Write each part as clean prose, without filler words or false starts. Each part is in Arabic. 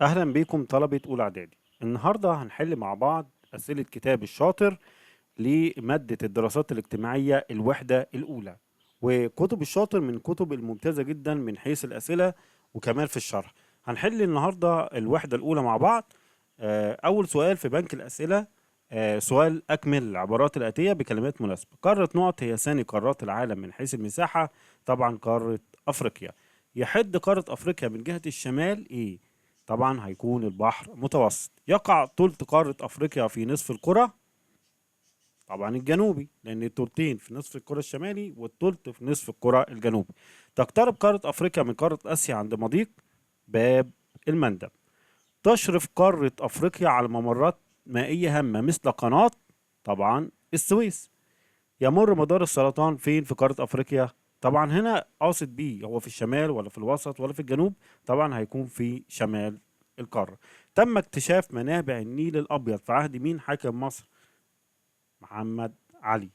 أهلا بيكم طلبة أولى إعدادي. النهاردة هنحل مع بعض أسئلة كتاب الشاطر لمادة الدراسات الاجتماعية الوحدة الأولى. وكتب الشاطر من كتب الممتازة جدا من حيث الأسئلة وكمان في الشرح. هنحل النهاردة الوحدة الأولى مع بعض. أول سؤال في بنك الأسئلة. سؤال أكمل العبارات الآتية بكلمات مناسبة. قارة نقط هي ثاني قارات العالم من حيث المساحة، طبعا قارة أفريقيا. يحد قارة أفريقيا من جهة الشمال إيه؟ طبعا هيكون البحر متوسط. يقع ثلث قارة أفريقيا في نصف الكرة، طبعا الجنوبي، لأن الثلثين في نصف الكرة الشمالي والثلث في نصف الكرة الجنوبي. تقترب قارة أفريقيا من قارة آسيا عند مضيق باب المندب. تشرف قارة أفريقيا على ممرات مائية هامة مثل قناة، طبعا السويس. يمر مدار السرطان فين في قارة أفريقيا؟ طبعا هنا قاصد بيه هو في الشمال ولا في الوسط ولا في الجنوب؟ طبعا هيكون في شمال القارة. تم اكتشاف منابع النيل الأبيض في عهد مين حاكم مصر؟ محمد علي.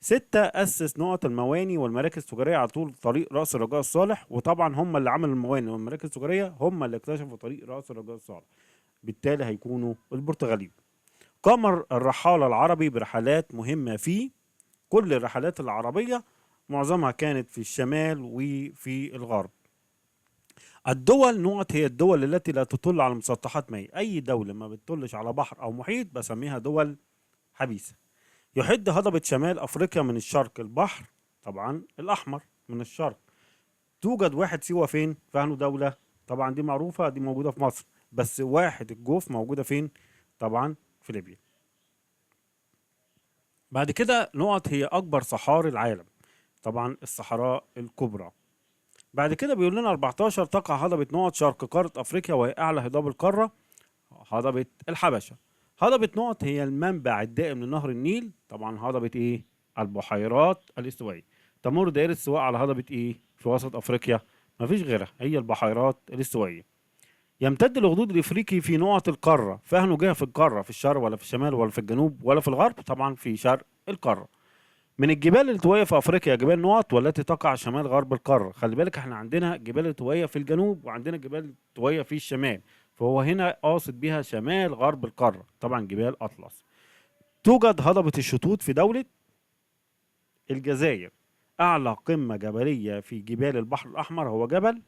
6. أسس نقط المواني والمراكز التجارية على طول طريق رأس الرجاء الصالح، وطبعا هم اللي عملوا المواني والمراكز التجارية، هم اللي اكتشفوا طريق رأس الرجاء الصالح، بالتالي هيكونوا البرتغاليين. قام الرحالة العربي برحلات مهمة في كل الرحلات العربية، معظمها كانت في الشمال وفي الغرب. الدول نقط هي الدول التي لا تطل على مسطحات مائية. أي دولة ما بتطلش على بحر أو محيط بسميها دول حبيسة. يحد هضبة شمال أفريقيا من الشرق البحر، طبعا الأحمر من الشرق. توجد واحد سيوة فين؟ في أنهي دولة؟ طبعا دي معروفة، دي موجودة في مصر. بس واحد الجوف موجودة فين؟ طبعا في ليبيا. بعد كده نقط هي أكبر صحاري العالم، طبعا الصحراء الكبرى. بعد كده بيقول لنا 14. تقع هضبة نقط شرق قارة أفريقيا وهي أعلى هضاب القارة، هضبة الحبشة. هضبة نقط هي المنبع الدائم لنهر النيل، طبعا هضبة إيه؟ البحيرات الاستوائية. تمر دائرة السواء على هضبة إيه؟ في وسط أفريقيا؟ مفيش غيرها، هي البحيرات الاستوائية. يمتد الأخدود الإفريقي في نقط القارة، فهنه جهة في القارة في الشرق ولا في الشمال ولا في الجنوب ولا في الغرب؟ طبعا في شرق القارة. من الجبال الالتوائية في أفريقيا جبال نقط والتي تقع شمال غرب القارة. خلي بالك احنا عندنا جبال التوائية في الجنوب وعندنا جبال التوائية في الشمال، فهو هنا قاصد بها شمال غرب القارة، طبعا جبال أطلس. توجد هضبة الشطوط في دولة الجزائر. أعلى قمة جبلية في جبال البحر الأحمر هو جبل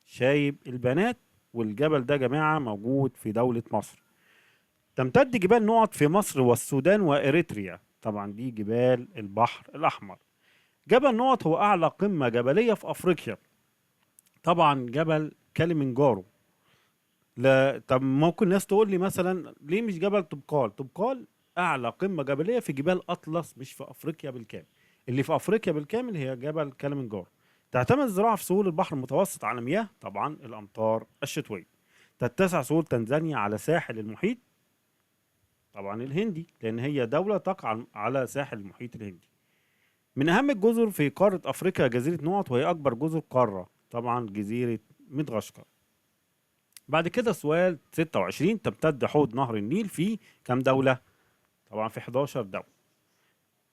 شايب البنات، والجبل ده يا جماعة موجود في دولة مصر. تمتد جبال نقط في مصر والسودان وإريتريا، طبعا دي جبال البحر الأحمر. جبل نقط هو أعلى قمة جبلية في أفريقيا، طبعا جبل كليمنجارو. لا، طب ممكن ناس تقول لي مثلا ليه مش جبل طبقال؟ طبقال أعلى قمة جبلية في جبال أطلس، مش في أفريقيا بالكامل. اللي في أفريقيا بالكامل هي جبل كليمنجارو. تعتمد الزراعة في سهول البحر المتوسط على مياه، طبعا الأمطار الشتوية. تتسع سهول تنزانيا على ساحل المحيط، طبعا الهندي، لأن هي دولة تقع على ساحل المحيط الهندي. من أهم الجزر في قارة أفريقيا جزيرة نقط، وهي أكبر جزر قارة، طبعا جزيرة مدغشقر. بعد كده سؤال 26. تمتد حوض نهر النيل في كام دولة؟ طبعا في 11 دولة.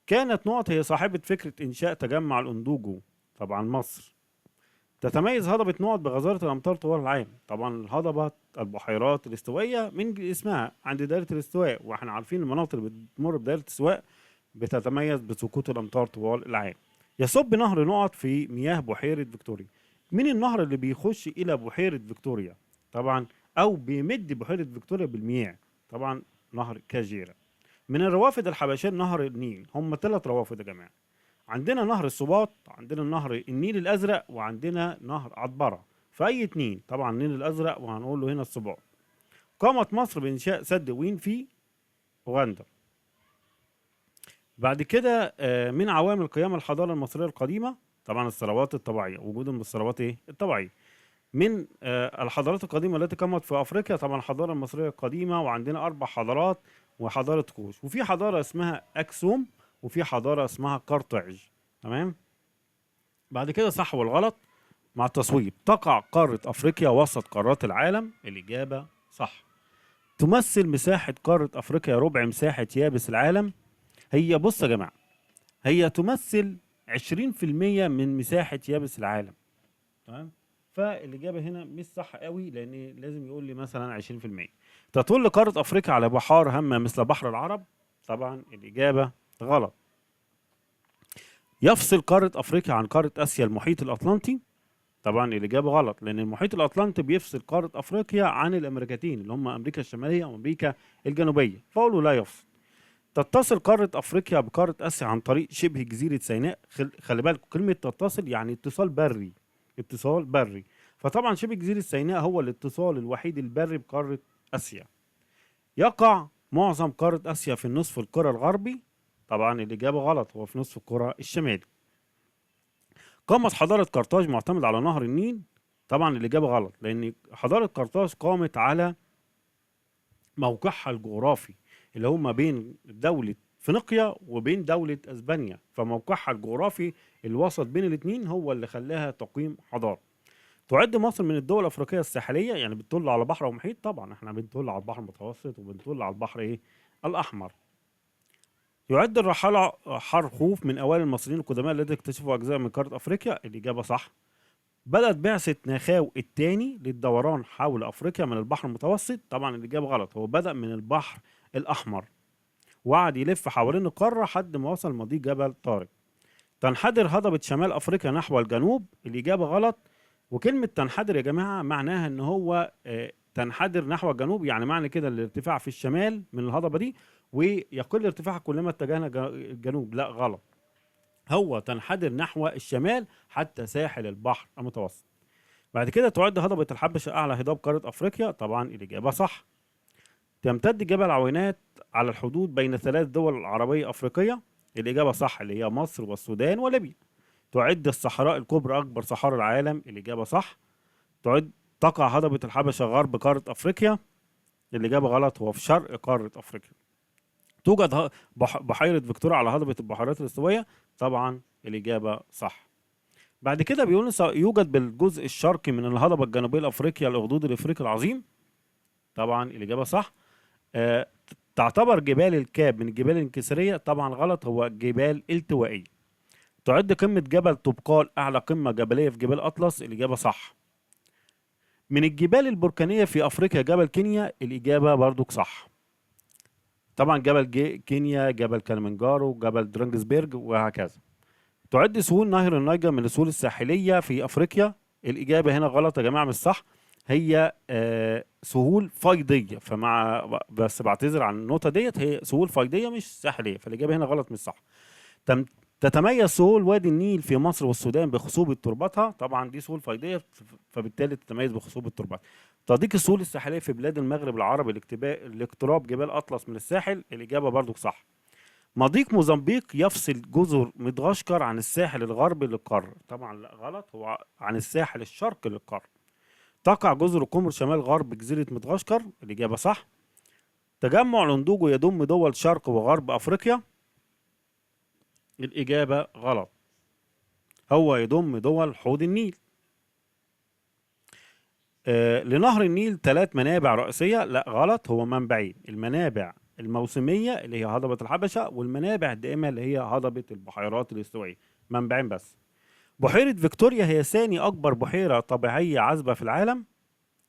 كانت نقط هي صاحبة فكرة إنشاء تجمع الأندوجو، طبعا مصر. تتميز هضبة نقط بغزارة الأمطار طوال العام، طبعا الهضبة البحيرات الاستوائية من اسمها عند دائرة الاستواء، واحنا عارفين المناطق اللي بتمر بدائرة الاستواء بتتميز بسقوط الأمطار طوال العام. يصب نهر نقط في مياه بحيرة فيكتوريا. مين النهر اللي بيخش إلى بحيرة فيكتوريا؟ طبعا أو بيمد بحيرة فيكتوريا بالمياه، طبعا نهر كاجيرا. من الروافد الحبشية نهر النيل، هم 3 روافد يا جماعة. عندنا نهر السباط، عندنا نهر النيل الأزرق، وعندنا نهر عطبرة. فأي اتنين؟ طبعا النيل الأزرق، وهنقول له هنا السباط. قامت مصر بإنشاء سد وين في أوغندا. بعد كده من عوامل قيام الحضارة المصرية القديمة، طبعا الثروات الطبيعية، وجود من الثروات ايه الطبيعية. من الحضارات القديمة التي قامت في أفريقيا، طبعا الحضارة المصرية القديمة، وعندنا 4 حضارات وحضارة كوش، وفي حضارة اسمها أكسوم، وفي حضارة اسمها قرطاج. تمام. بعد كده صح والغلط مع التصويب. تقع قارة أفريقيا وسط قارات العالم، الإجابة صح. تمثل مساحة قارة أفريقيا ربع مساحة يابس العالم. هي بص يا جماعة، هي تمثل 20% من مساحة يابس العالم، تمام؟ فالاجابه هنا مش صح قوي، لان لازم يقول لي مثلا 20%. تطل قاره افريقيا على بحار هامه مثل بحر العرب؟ طبعا الاجابه غلط. يفصل قاره افريقيا عن قاره اسيا المحيط الاطلنطي؟ طبعا الاجابه غلط، لان المحيط الاطلنطي بيفصل قاره افريقيا عن الامريكتين اللي هم امريكا الشماليه وامريكا الجنوبيه، فاقوله لا يفصل. تتصل قاره افريقيا بقاره اسيا عن طريق شبه جزيره سيناء؟ خلي بالك كلمه تتصل يعني اتصال بري، اتصال بري. فطبعا شبه جزيره سيناء هو الاتصال الوحيد البري بقاره اسيا. يقع معظم قاره اسيا في النصف الكره الغربي؟ طبعا الاجابه غلط، هو في نصف الكره الشمالي. قامت حضارة قرطاج معتمد على نهر النيل؟ طبعا الإجابة غلط، لأن حضارة قرطاج قامت على موقعها الجغرافي اللي هو ما بين دولة فينيقيا وبين دولة أسبانيا، فموقعها الجغرافي الوسط بين الاثنين هو اللي خلاها تقيم حضارة. تعد مصر من الدول الأفريقية الساحلية، يعني بتطل على بحر ومحيط؟ طبعا احنا بنطل على البحر المتوسط وبنطل على البحر الأحمر. يعد الرحالة حرخوف من أوائل المصريين القدماء الذين اكتشفوا أجزاء من قارة أفريقيا؟ الإجابة صح. بدأت بعثة نخاو الثاني للدوران حول أفريقيا من البحر المتوسط؟ طبعا الإجابة غلط، هو بدأ من البحر الأحمر وقعد يلف حوالين القارة لحد ما وصل مضيق جبل طارق. تنحدر هضبة شمال أفريقيا نحو الجنوب؟ الإجابة غلط. وكلمة تنحدر يا جماعة معناها إن هو تنحدر نحو الجنوب، يعني معنى كده الارتفاع في الشمال من الهضبة دي ويقل ارتفاعها كلما اتجهنا الجنوب. لا غلط، هو تنحدر نحو الشمال حتى ساحل البحر المتوسط. بعد كده تعد هضبة الحبشة أعلى هضاب قارة أفريقيا؟ طبعا الإجابة صح. تمتد جبل عوينات على الحدود بين ثلاث دول عربية أفريقية؟ الإجابة صح، اللي هي مصر والسودان وليبيا. تعد الصحراء الكبرى أكبر صحارى العالم؟ الإجابة صح. تقع هضبة الحبشة غرب قارة أفريقيا؟ الإجابة غلط، هو في شرق قارة أفريقيا. توجد بحيرة فيكتوريا على هضبة البحيرات الاستوائية؟ طبعا الإجابة صح. بعد كده بيقول يوجد بالجزء الشرقي من الهضبة الجنوبية لأفريقيا الأخدود الإفريقي العظيم؟ طبعا الإجابة صح. آه تعتبر جبال الكاب من الجبال الانكسارية؟ طبعا غلط، هو جبال التوائية. تعد قمة جبل طوبقال أعلى قمة جبلية في جبال أطلس؟ الإجابة صح. من الجبال البركانية في أفريقيا جبل كينيا؟ الإجابة برضو صح. طبعا جبل كينيا، جبل كليمنجارو، جبل درنجسبرج، وهكذا. تعد سهول نهر النيجر من السهول الساحلية في أفريقيا؟ الإجابة هنا غلط يا جماعة، مش صح، هي سهول فيضية. بس بعتذر عن النقطة ديت، هي سهول فيضية مش ساحلية، فالإجابة هنا غلط مش صح. تتميز سهول وادي النيل في مصر والسودان بخصوبة تربتها؟ طبعا دي سهول فيضية فبالتالي تتميز بخصوبة تربتها. تضيق السهول الساحلية في بلاد المغرب العربي لاقتراب جبال أطلس من الساحل؟ الإجابة برضو صح. مضيق موزمبيق يفصل جزر مدغشقر عن الساحل الغربي للقارة؟ طبعا لا غلط، هو عن الساحل الشرقي للقارة. تقع جزر القمر شمال غرب جزيرة مدغشقر؟ الإجابة صح. تجمع لندوجو يضم دول شرق وغرب أفريقيا؟ الإجابة غلط، هو يضم دول حوض النيل. لنهر النيل ثلاث منابع رئيسية؟ لا غلط، هو منبعين، المنابع الموسمية اللي هي هضبة الحبشة، والمنابع الدائمة اللي هي هضبة البحيرات الاستوائية، منبعين بس. بحيرة فيكتوريا هي ثاني أكبر بحيرة طبيعية عذبة في العالم؟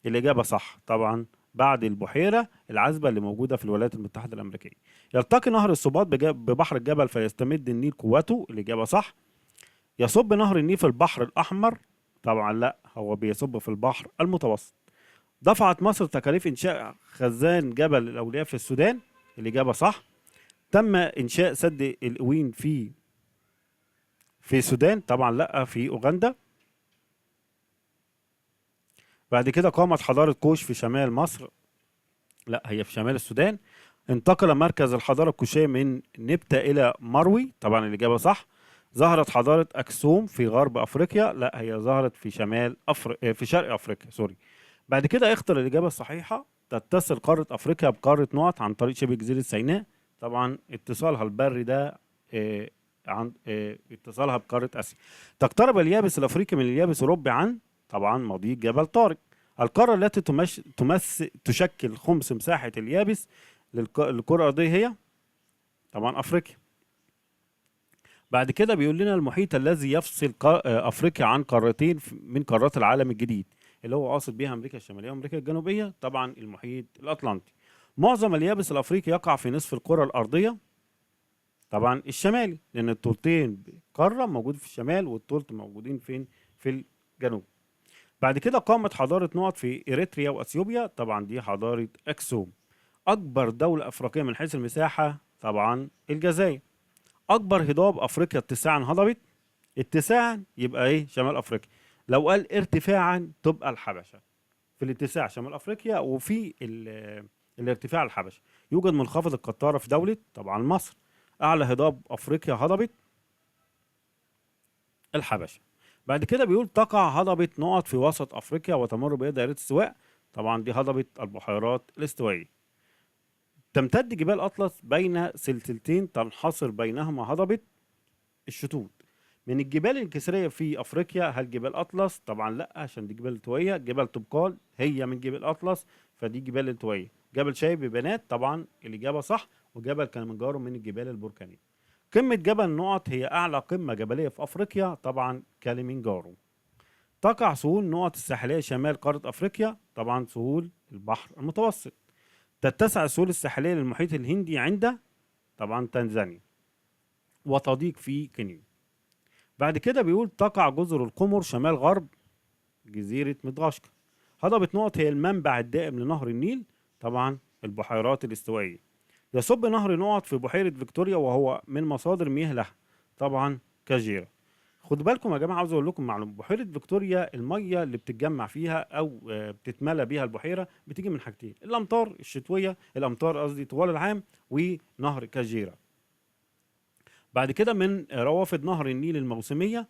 الإجابة صح طبعا، بعد البحيرة العذبة اللي موجودة في الولايات المتحدة الأمريكية. يلتقي نهر السوبات ببحر الجبل فيستمد النيل قوته؟ الإجابة صح. يصب نهر النيل في البحر الأحمر؟ طبعا لا، هو بيصب في البحر المتوسط. دفعت مصر تكاليف إنشاء خزان جبل الأولياء في السودان؟ الإجابة صح. تم إنشاء سد القوين في السودان؟ طبعا لا، في أوغندا. بعد كده قامت حضارة كوش في شمال مصر؟ لا، هي في شمال السودان. انتقل مركز الحضارة الكوشية من نبتة إلى مروي؟ طبعا الإجابة صح. ظهرت حضارة أكسوم في غرب أفريقيا؟ لا، هي ظهرت في في شرق أفريقيا سوري. بعد كده اختر الإجابة الصحيحة. تتصل قارة أفريقيا بقارة نقط عن طريق شبه جزيرة سيناء؟ طبعا اتصالها البري ده عن اتصالها بقارة آسيا. تقترب اليابس الأفريقي من اليابس الأوروبي عن؟ طبعا مضيق جبل طارق. القارة التي تشكل خمس مساحة اليابس للكرة الأرضية هي؟ طبعا أفريقيا. بعد كده بيقول لنا المحيط الذي يفصل افريقيا عن قارتين من قارات العالم الجديد، اللي هو قاصد بيها امريكا الشماليه وامريكا الجنوبيه، طبعا المحيط الاطلنطي. معظم اليابس الافريقي يقع في نصف الكره الارضيه، طبعا الشمالي، لان الطولتين قاره موجود في الشمال والطولت موجودين فين؟ في الجنوب. بعد كده قامت حضاره نقط في اريتريا واثيوبيا، طبعا دي حضاره اكسوم. اكبر دوله افريقيه من حيث المساحه طبعا الجزائر. اكبر هضاب افريقيا اتساعا هضبت، اتساعا يبقى ايه؟ شمال افريقيا. لو قال ارتفاعا تبقى الحبشه. في الاتساع شمال افريقيا، وفي الارتفاع الحبشه. يوجد منخفض القطاره في دوله طبعا مصر. اعلى هضاب افريقيا هضبه الحبشه. بعد كده بيقول تقع هضبه نقط في وسط افريقيا وتمر بها دائره السواء، طبعا دي هضبه البحيرات الاستوائيه. تمتد جبال اطلس بين سلسلتين تنحصر بينهما هضبه الشتوت. من الجبال الكسرية في أفريقيا هل جبال أطلس؟ طبعا لا، عشان دي جبال التوية. جبل طبقال هي من جبال أطلس، فدي جبال التوية. جبل شايب بنات طبعا الإجابة صح، وجبل كليمنجارو من الجبال البركانية. قمة جبل نقط هي أعلى قمة جبلية في أفريقيا، طبعا كليمنجارو. تقع سهول نقط الساحلية شمال قارة أفريقيا، طبعا سهول البحر المتوسط. تتسع السهول الساحلية للمحيط الهندي عند طبعا تنزانيا، وتضيق في كينيا. بعد كده بيقول تقع جزر القمر شمال غرب جزيرة مدغشقر. هضبة نقط هي المنبع الدائم لنهر النيل، طبعا البحيرات الاستوائية. يصب نهر نقط في بحيرة فيكتوريا وهو من مصادر مياه لها، طبعا كجيرة. خد بالكم يا جماعة، عاوز اقول لكم معلومة. بحيرة فيكتوريا المية اللي بتتجمع فيها او بتتملى بيها البحيرة بتيجي من حاجتين: الامطار الشتوية، الامطار قصدي طوال العام، ونهر كجيرة. بعد كده من روافد نهر النيل الموسمية،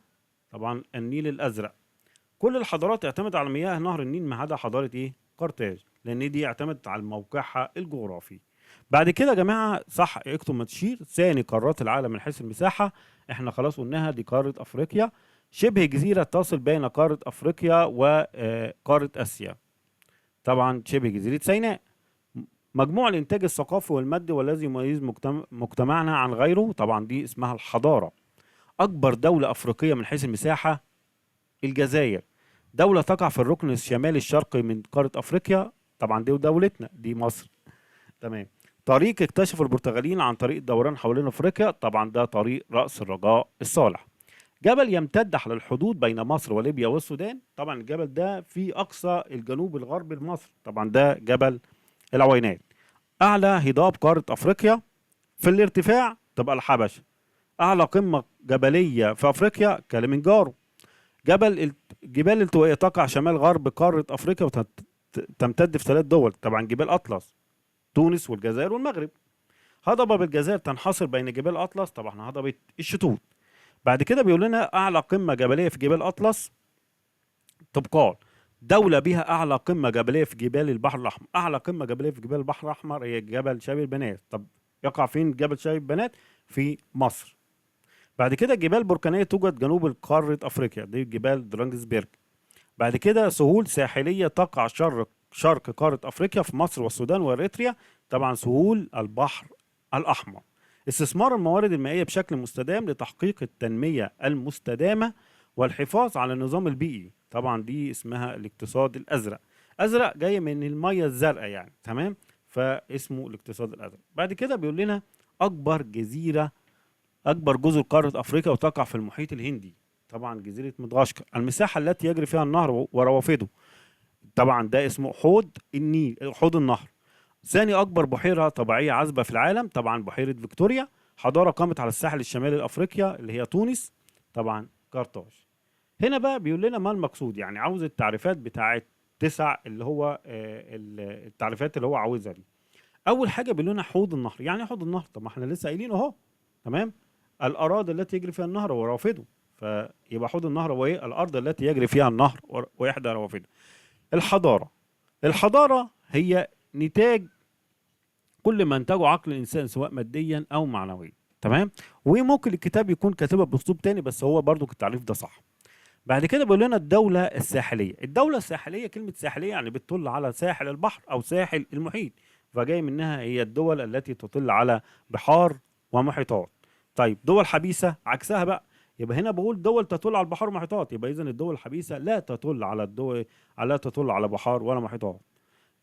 طبعا النيل الازرق. كل الحضارات اعتمدت على مياه نهر النيل ما عدا حضاره ايه؟ قرطاج، لان دي اعتمدت على موقعها الجغرافي. بعد كده يا جماعه صح، اكتب ما تشير. ثاني قارات العالم من حيث المساحه احنا خلاص قلناها، دي قاره افريقيا. شبه جزيره تصل بين قاره افريقيا وقاره اسيا، طبعا شبه جزيره سيناء. مجموع الانتاج الثقافي والمادي والذي يميز مجتمعنا عن غيره، طبعا دي اسمها الحضاره. اكبر دوله افريقيه من حيث المساحه الجزائر. دولة تقع في الركن الشمالي الشرقي من قارة أفريقيا، طبعا دي دولتنا دي مصر. تمام. طريق اكتشف البرتغاليين عن طريق الدوران حوالين أفريقيا، طبعا ده طريق رأس الرجاء الصالح. جبل يمتد على الحدود بين مصر وليبيا والسودان، طبعا الجبل ده في أقصى الجنوب الغربي لمصر، طبعا ده جبل العوينات. أعلى هضاب قارة أفريقيا في الارتفاع تبقى الحبشة. أعلى قمة جبلية في أفريقيا كليمنجارو. جبال التوائية تقع شمال غرب قارة أفريقيا وتمتد في 3 دول، طبعا جبال أطلس، تونس والجزائر والمغرب. هضبة بالجزائر تنحصر بين جبال أطلس، طبعا هضبة الشتوت. بعد كده بيقول لنا أعلى قمة جبلية في جبال أطلس طبقال. دولة بها أعلى قمة جبلية في جبال البحر الأحمر. أعلى قمة جبلية في جبال البحر الأحمر هي جبل شاي البنات. طب يقع فين جبل شاي البنات؟ في مصر. بعد كده جبال بركانية توجد جنوب قارة أفريقيا، دي جبال درانجسبيرج. بعد كده سهول ساحلية تقع شرق قارة أفريقيا في مصر والسودان وإريتريا، طبعا سهول البحر الأحمر. استثمار الموارد المائية بشكل مستدام لتحقيق التنمية المستدامة والحفاظ على النظام البيئي، طبعا دي اسمها الاقتصاد الأزرق. أزرق جاي من المية الزرقاء يعني، تمام، فاسمه الاقتصاد الأزرق. بعد كده بيقول لنا أكبر جزر قارة أفريقيا وتقع في المحيط الهندي، طبعا جزيرة مدغشقر. المساحة التي يجري فيها النهر وروافده، طبعا ده اسمه حوض النيل، حوض النهر. ثاني أكبر بحيرة طبيعية عذبة في العالم طبعا بحيرة فيكتوريا. حضارة قامت على الساحل الشمالي لأفريقيا اللي هي تونس، طبعا قرطاج. هنا بقى بيقول لنا ما المقصود، يعني عاوز التعريفات بتاعت 9 اللي هو التعريفات اللي هو عاوزها دي. أول حاجة بيقول لنا حوض النهر. يعني إيه حوض النهر؟ طب ما احنا لسه قايلين أهو، تمام. الأراضي التي يجري فيها النهر ورافده، فيبقى حوض النهر هو إيه؟ الأرض التي يجري فيها النهر وإحدى روافده. الحضارة. الحضارة هي نتاج كل ما انتجه عقل الإنسان سواء ماديا أو معنويا، تمام. وممكن الكتاب يكون كاتبها بأسلوب تاني، بس هو برضو التعريف ده صح. بعد كده بيقول لنا الدولة الساحلية. الدولة الساحلية كلمة ساحلية يعني بتطل على ساحل البحر أو ساحل المحيط، فجاي منها هي الدول التي تطل على بحار ومحيطات. طيب دول حبيسه عكسها بقى، يبقى هنا بقول دول تطل على البحار والمحيطات، يبقى اذا الدول الحبيسه لا تطل على الدول، لا تطل على بحار ولا محيطات.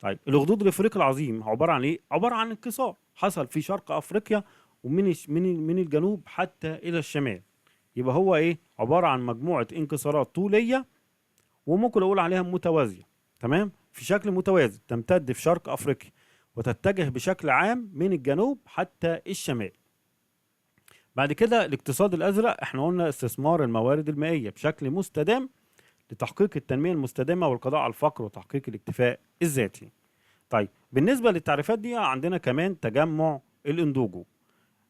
طيب الاخدود الافريقي العظيم عباره عن ايه؟ عباره عن انكسار حصل في شرق افريقيا، ومن من الجنوب حتى الى الشمال. يبقى هو ايه؟ عباره عن مجموعه انكسارات طوليه، وممكن اقول عليها متوازيه، تمام، في شكل متوازي تمتد في شرق افريقيا وتتجه بشكل عام من الجنوب حتى الشمال. بعد كده الاقتصاد الازرق، احنا قلنا استثمار الموارد المائيه بشكل مستدام لتحقيق التنميه المستدامه والقضاء على الفقر وتحقيق الاكتفاء الذاتي. طيب بالنسبه للتعريفات دي عندنا كمان تجمع الاندوجو.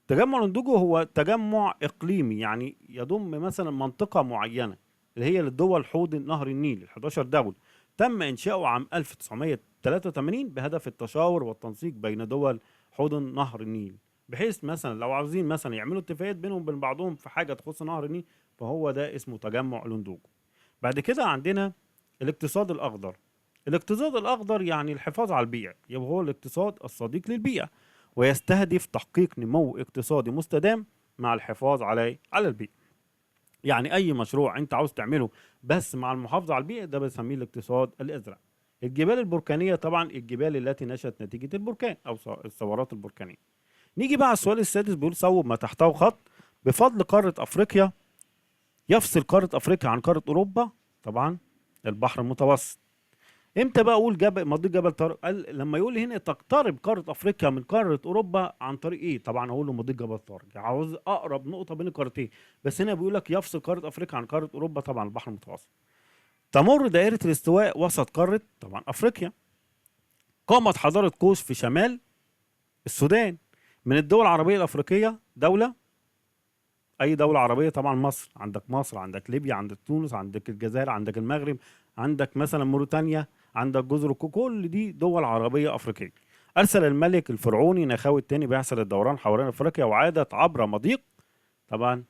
تجمع الاندوجو هو تجمع اقليمي، يعني يضم مثلا منطقه معينه اللي هي للدول حوض نهر النيل ال 11 دوله، تم انشاؤه عام 1983 بهدف التشاور والتنسيق بين دول حوض نهر النيل، بحيث مثلا لو عاوزين مثلا يعملوا اتفاقيات بينهم وبين بعضهم في حاجه تخص نهر النيل، فهو ده اسمه تجمع الاندوجو. بعد كده عندنا الاقتصاد الاخضر. الاقتصاد الاخضر يعني الحفاظ على البيئه، يبقى هو الاقتصاد الصديق للبيئه، ويستهدف تحقيق نمو اقتصادي مستدام مع الحفاظ على البيئه. يعني اي مشروع انت عاوز تعمله بس مع المحافظه على البيئه، ده بنسميه الاقتصاد الازرق. الجبال البركانيه، طبعا الجبال التي نشأت نتيجه البركان او الثورات البركانيه. نيجي بقى على السؤال السادس، بيقول صوب ما تحته خط. بفضل قاره افريقيا يفصل قاره افريقيا عن قاره اوروبا، طبعا البحر المتوسط. امتى بقى اقول مضيق جبل طارق؟ قال لما يقول لي هنا تقترب قاره افريقيا من قاره اوروبا عن طريق ايه؟ طبعا اقول له مضيق جبل طارق، يعني عاوز اقرب نقطه بين القارتين. بس هنا بيقول لك يفصل قاره افريقيا عن قاره اوروبا، طبعا البحر المتوسط. تمر دائره الاستواء وسط قاره طبعا افريقيا. قامت حضاره قوس في شمال السودان. من الدول العربيه الافريقيه دوله، اي دوله عربيه طبعا مصر، عندك مصر، عندك ليبيا، عندك تونس، عندك الجزائر، عندك المغرب، عندك مثلا موريتانيا، عندك جزر كل دي دول عربيه افريقيه. ارسل الملك الفرعوني نخاوي الثاني بعثه للدوران حوالين افريقيا، وعادت عبر مضيق طبعا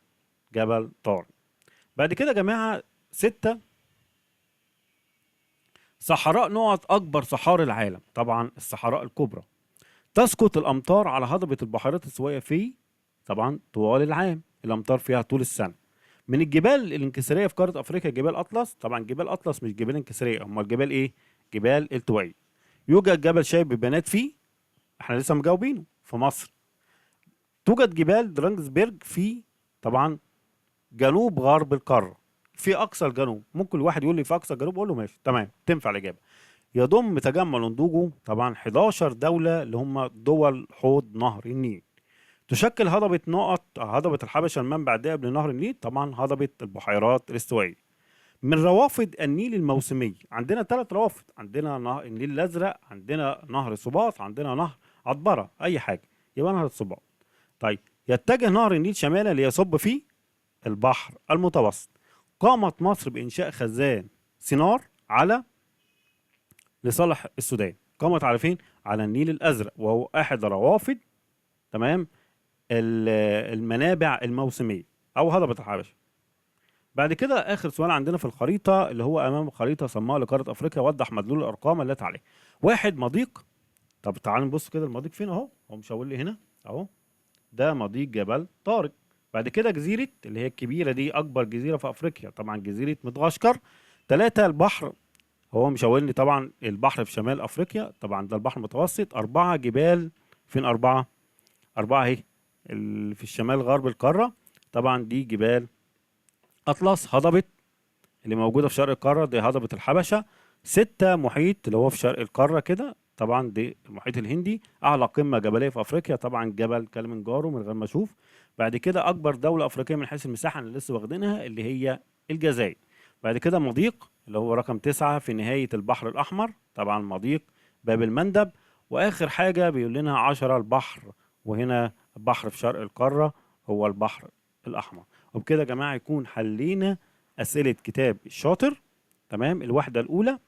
جبل طارق. بعد كده يا جماعه ستة، صحراء نقط اكبر صحاري العالم، طبعا الصحراء الكبرى. تسقط الامطار على هضبه البحيرات السويه في طبعا طوال العام، الامطار فيها طول السنه. من الجبال الانكساريه في قاره افريقيا جبال اطلس، طبعا جبال اطلس مش جبال انكساريه، امال جبال ايه؟ جبال التوائيه. يوجد جبل شايب ببنات فيه، احنا لسه مجاوبينه، في مصر. توجد جبال درانجسبرج في طبعا جنوب غرب القاره، في اقصى الجنوب. ممكن الواحد يقول لي في اقصى الجنوب، اقول له ماشي تمام، تنفع الاجابه. يضم تجمع الاندوجو طبعا 11 دوله اللي هم دول حوض نهر النيل. تشكل هضبة الحبشة المنبع الدائم لنهر النيل، طبعا هضبة البحيرات الاستوائية. من روافد النيل الموسمية عندنا 3 روافد، عندنا نهر النيل الأزرق، عندنا نهر صباط، عندنا نهر عطبرة، أي حاجة يبقى نهر الصباط. طيب يتجه نهر النيل شمالا ليصب في البحر المتوسط. قامت مصر بإنشاء خزان سينار على لصالح السودان. قامت على فين؟ على النيل الأزرق، وهو أحد روافد تمام المنابع الموسمية أو هضبة الحبشة. بعد كده آخر سؤال عندنا في الخريطة، اللي هو أمام خريطة صماء لقارة أفريقيا، وضح مدلول الأرقام التي عليه. واحد مضيق، طب تعالوا نبص كده المضيق فين أهو، هو مش هقول لي هنا أهو، ده مضيق جبل طارق. بعد كده جزيرة اللي هي الكبيرة دي أكبر جزيرة في أفريقيا، طبعا جزيرة مدغشقر. 3 البحر، هو مش هقول لي طبعا البحر في شمال أفريقيا، طبعا ده البحر المتوسط. 4 جبال، فين 4؟ 4 أهي اللي في الشمال غرب القارة، طبعا دي جبال أطلس. هضبة اللي موجودة في شرق القارة دي هضبة الحبشة. 6 محيط اللي هو في شرق القارة كده، طبعا دي المحيط الهندي. أعلى قمة جبلية في أفريقيا طبعا جبل كليمنجارو من غير ما أشوف. بعد كده أكبر دولة أفريقية من حيث المساحة اللي لسه واخدينها اللي هي الجزائر. بعد كده مضيق اللي هو رقم 9 في نهاية البحر الأحمر، طبعا مضيق باب المندب. وآخر حاجة بيقول لنا 10 البحر، وهنا بحر في شرق القارة هو البحر الأحمر. وبكده يا جماعة يكون حلينا أسئلة كتاب الشاطر، تمام، الوحدة الأولى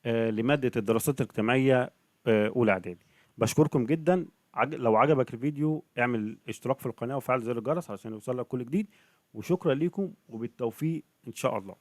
لمادة الدراسات الاجتماعية أولى إعدادي. بشكركم جدا. لو عجبك الفيديو اعمل اشتراك في القناة وفعل زر الجرس عشان يوصلك كل جديد، وشكرا لكم وبالتوفيق إن شاء الله.